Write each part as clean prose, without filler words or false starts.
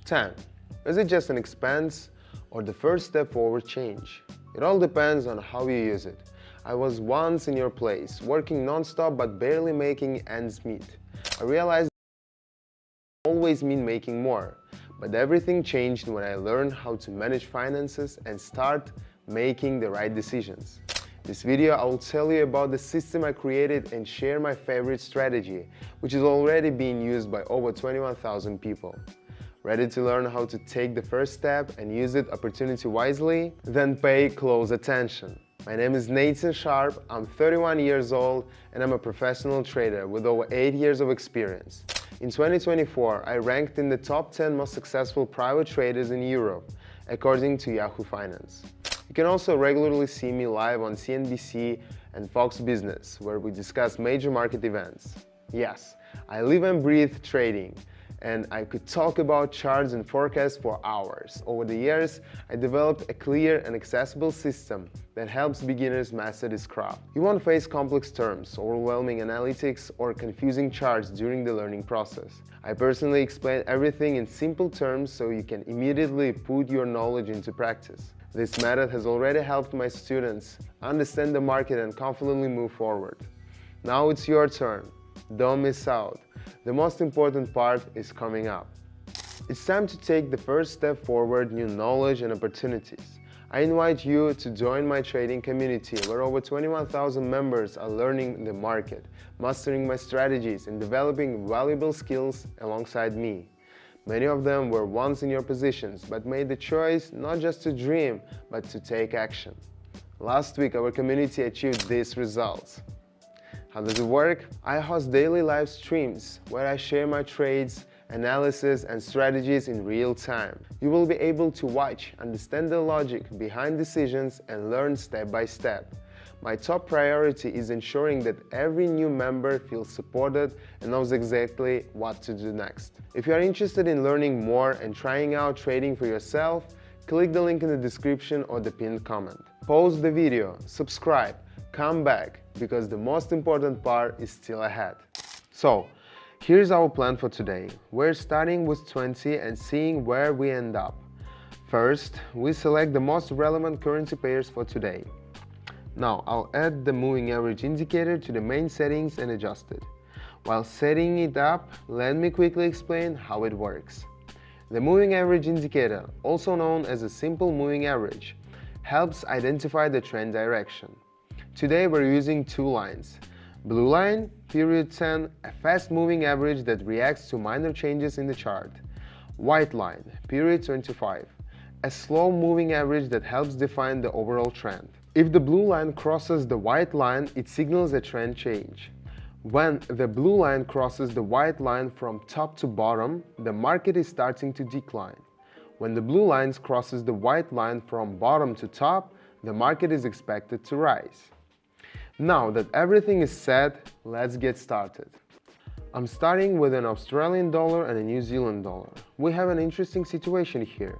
10. Is it just an expense or the first step forward change? It all depends on how you use it. I was once in your place, working non-stop but barely making ends meet. I realized it always mean making more, but everything changed when I learned how to manage finances and start making the right decisions. This video I will tell you about the system I created and share my favorite strategy, which is already being used by over 21,000 people. Ready to learn how to take the first step and use it opportunity wisely? Then pay close attention. My name is Nathan Sharp, I'm 31 years old and I'm a professional trader with over 8 years of experience. In 2024, I ranked in the top 10 most successful private traders in Europe, according to Yahoo Finance. You can also regularly see me live on CNBC and Fox Business, where we discuss major market events. Yes, I live and breathe trading, and I could talk about charts and forecasts for hours. Over the years, I developed a clear and accessible system that helps beginners master this craft. You won't face complex terms, overwhelming analytics, or confusing charts during the learning process. I personally explain everything in simple terms so you can immediately put your knowledge into practice. This method has already helped my students understand the market and confidently move forward. Now it's your turn. Don't miss out. The most important part is coming up. It's time to take the first step forward, new knowledge and opportunities. I invite you to join my trading community where over 21,000 members are learning the market, mastering my strategies and developing valuable skills alongside me. Many of them were once in your positions but made the choice not just to dream but to take action. Last week our community achieved these results. How does it work? I host daily live streams where I share my trades, analysis and strategies in real time. You will be able to watch, understand the logic behind decisions and learn step by step. My top priority is ensuring that every new member feels supported and knows exactly what to do next. If you are interested in learning more and trying out trading for yourself, click the link in the description or the pinned comment. Pause the video, subscribe, come back, because the most important part is still ahead. So, here's our plan for today. We're starting with 20 and seeing where we end up. First, we select the most relevant currency pairs for today. Now, I'll add the moving average indicator to the main settings and adjust it. While setting it up, let me quickly explain how it works. The moving average indicator, also known as a simple moving average, helps identify the trend direction. Today we're using two lines. Blue line, period 10, a fast moving average that reacts to minor changes in the chart. White line, period 25, a slow moving average that helps define the overall trend. If the blue line crosses the white line, it signals a trend change. When the blue line crosses the white line from top to bottom, the market is starting to decline. When the blue line crosses the white line from bottom to top, the market is expected to rise. Now that everything is set, let's get started. I'm starting with an Australian dollar and a New Zealand dollar. We have an interesting situation here.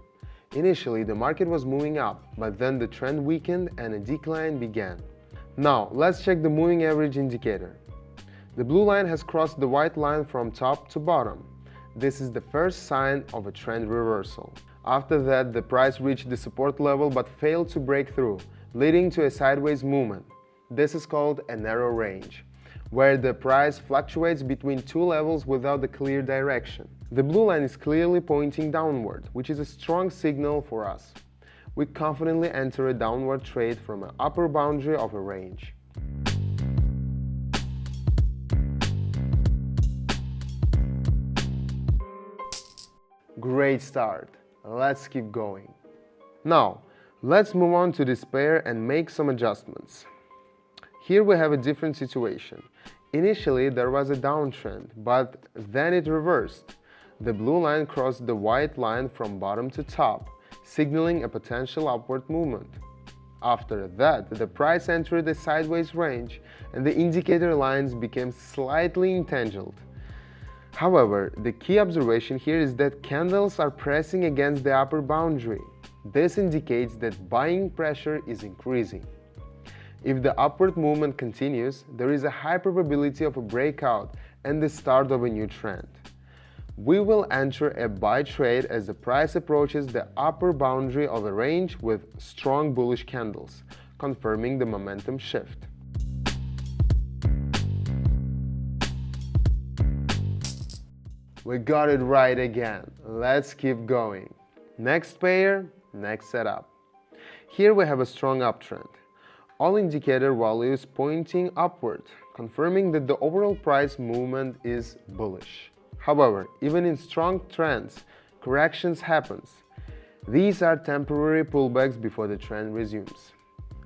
Initially, the market was moving up, but then the trend weakened and a decline began. Now, let's check the moving average indicator. The blue line has crossed the white line from top to bottom. This is the first sign of a trend reversal. After that, the price reached the support level but failed to break through, leading to a sideways movement. This is called a narrow range, where the price fluctuates between two levels without a clear direction. The blue line is clearly pointing downward, which is a strong signal for us. We confidently enter a downward trade from an upper boundary of a range. Great start. Let's keep going. Now, let's move on to this pair and make some adjustments. Here we have a different situation. Initially, there was a downtrend, but then it reversed. The blue line crossed the white line from bottom to top, signaling a potential upward movement. After that, the price entered a sideways range and the indicator lines became slightly entangled. However, the key observation here is that candles are pressing against the upper boundary. This indicates that buying pressure is increasing. If the upward movement continues, there is a high probability of a breakout and the start of a new trend. We will enter a buy trade as the price approaches the upper boundary of a range with strong bullish candles, confirming the momentum shift. We got it right again. Let's keep going. Next pair, next setup. Here we have a strong uptrend. All indicator values pointing upward, confirming that the overall price movement is bullish. However, even in strong trends, corrections happens. These are temporary pullbacks before the trend resumes.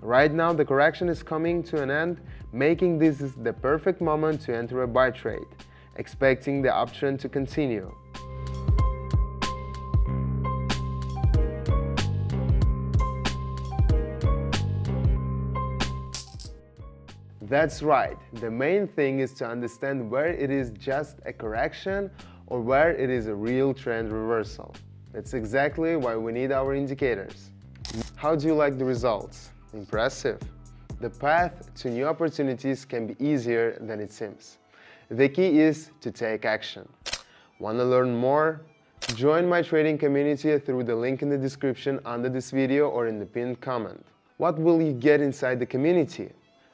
Right now, the correction is coming to an end, making this the perfect moment to enter a buy trade, expecting the uptrend to continue. That's right, the main thing is to understand where it is just a correction or where it is a real trend reversal. That's exactly why we need our indicators. How do you like the results? Impressive. The path to new opportunities can be easier than it seems. The key is to take action. Want to learn more? Join my trading community through the link in the description under this video or in the pinned comment. What will you get inside the community?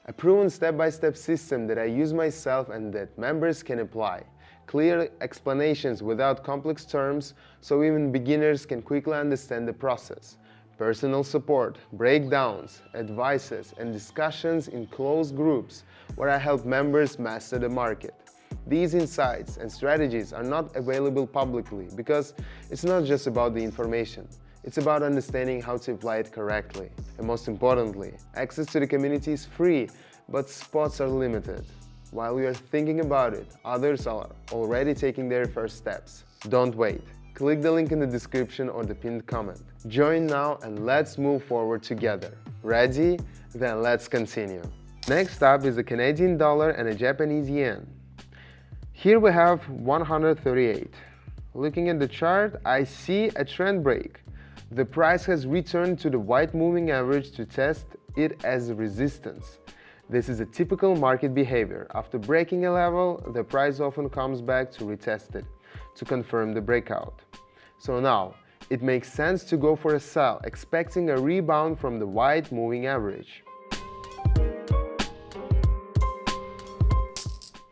A proven step-by-step system that I use myself and that members can apply. Clear explanations without complex terms so even beginners can quickly understand the process. Personal support, breakdowns, advices, and discussions in closed groups where I help members master the market. These insights and strategies are not available publicly because it's not just about the information. It's about understanding how to apply it correctly. And most importantly, access to the community is free, but spots are limited. While you are thinking about it, others are already taking their first steps. Don't wait. Click the link in the description or the pinned comment. Join now and let's move forward together. Ready? Then let's continue. Next up is the Canadian dollar and a Japanese yen. Here we have 138. Looking at the chart, I see a trend break. The price has returned to the white moving average to test it as resistance. This is a typical market behavior. After breaking a level, the price often comes back to retest it, to confirm the breakout. So now, it makes sense to go for a sell, expecting a rebound from the white moving average.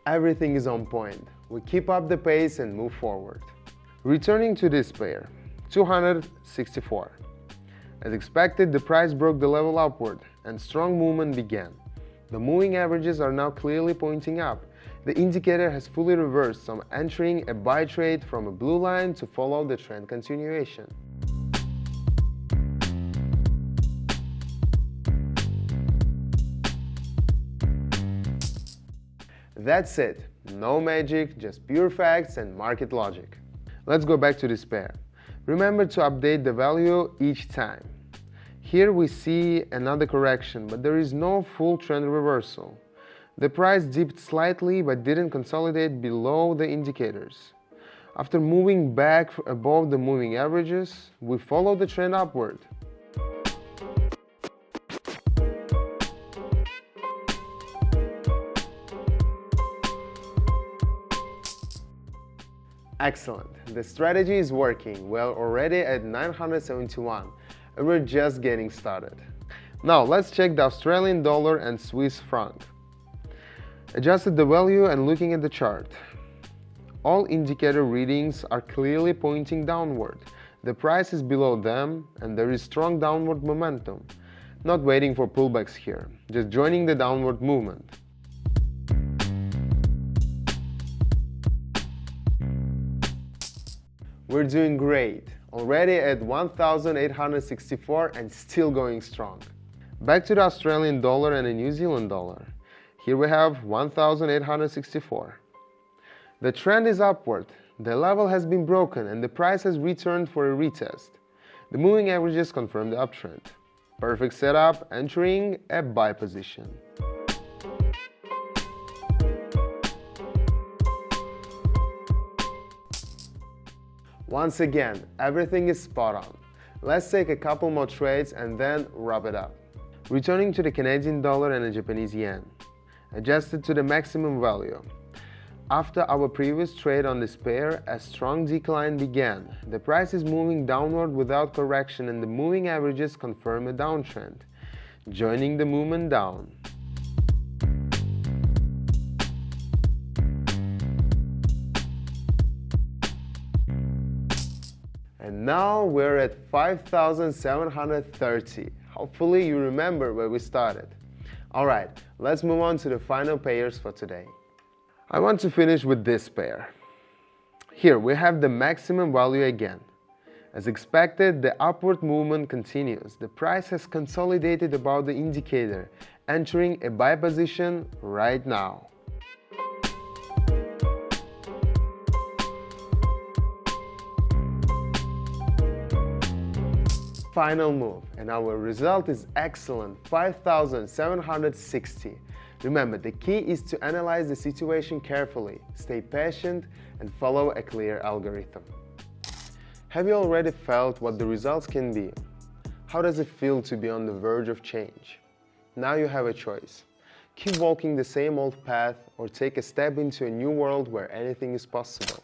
Everything is on point. We keep up the pace and move forward. Returning to this pair, 264. As expected, the price broke the level upward and strong movement began. The moving averages are now clearly pointing up. The indicator has fully reversed, so I'm entering a buy trade from a blue line to follow the trend continuation. That's it. No magic, just pure facts and market logic. Let's go back to this pair. Remember to update the value each time. Here we see another correction, but there is no full trend reversal. The price dipped slightly but didn't consolidate below the indicators. After moving back above the moving averages, we follow the trend upward. Excellent. The strategy is working. We're already at 971 and we're just getting started. Now let's check the Australian dollar and Swiss franc. Adjusted the value and looking at the chart. All indicator readings are clearly pointing downward. The price is below them and there is strong downward momentum. Not waiting for pullbacks here, just joining the downward movement. We're doing great, already at 1,864 and still going strong. Back to the Australian dollar and the New Zealand dollar. Here we have 1,864. The trend is upward, the level has been broken and the price has returned for a retest. The moving averages confirm the uptrend. Perfect setup, entering a buy position. Once again, everything is spot on. Let's take a couple more trades and then wrap it up. Returning to the Canadian dollar and the Japanese yen. Adjusted to the maximum value. After our previous trade on this pair, a strong decline began. The price is moving downward without correction and the moving averages confirm a downtrend, joining the movement down. And now we're at 5,730. Hopefully you remember where we started. Alright, let's move on to the final pairs for today. I want to finish with this pair. Here we have the maximum value again. As expected, the upward movement continues. The price has consolidated above the indicator, entering a buy position right now. Final move, and our result is excellent, 5,760. Remember, the key is to analyze the situation carefully, stay patient, and follow a clear algorithm. Have you already felt what the results can be? How does it feel to be on the verge of change? Now you have a choice. Keep walking the same old path or take a step into a new world where anything is possible.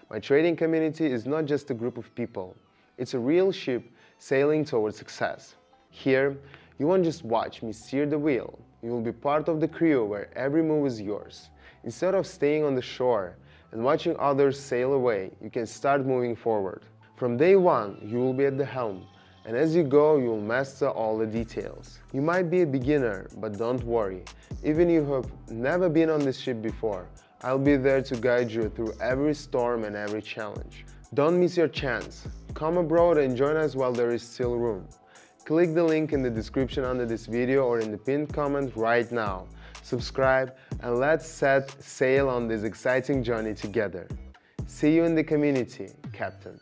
My trading community is not just a group of people. It's a real ship sailing towards success. Here, you won't just watch me steer the wheel. You will be part of the crew where every move is yours. Instead of staying on the shore and watching others sail away, you can start moving forward. From day one, you will be at the helm, and as you go, you will master all the details. You might be a beginner, but don't worry. Even if you have never been on this ship before, I'll be there to guide you through every storm and every challenge. Don't miss your chance. Come abroad and join us while there is still room. Click the link in the description under this video or in the pinned comment right now. Subscribe and let's set sail on this exciting journey together. See you in the community, Captain.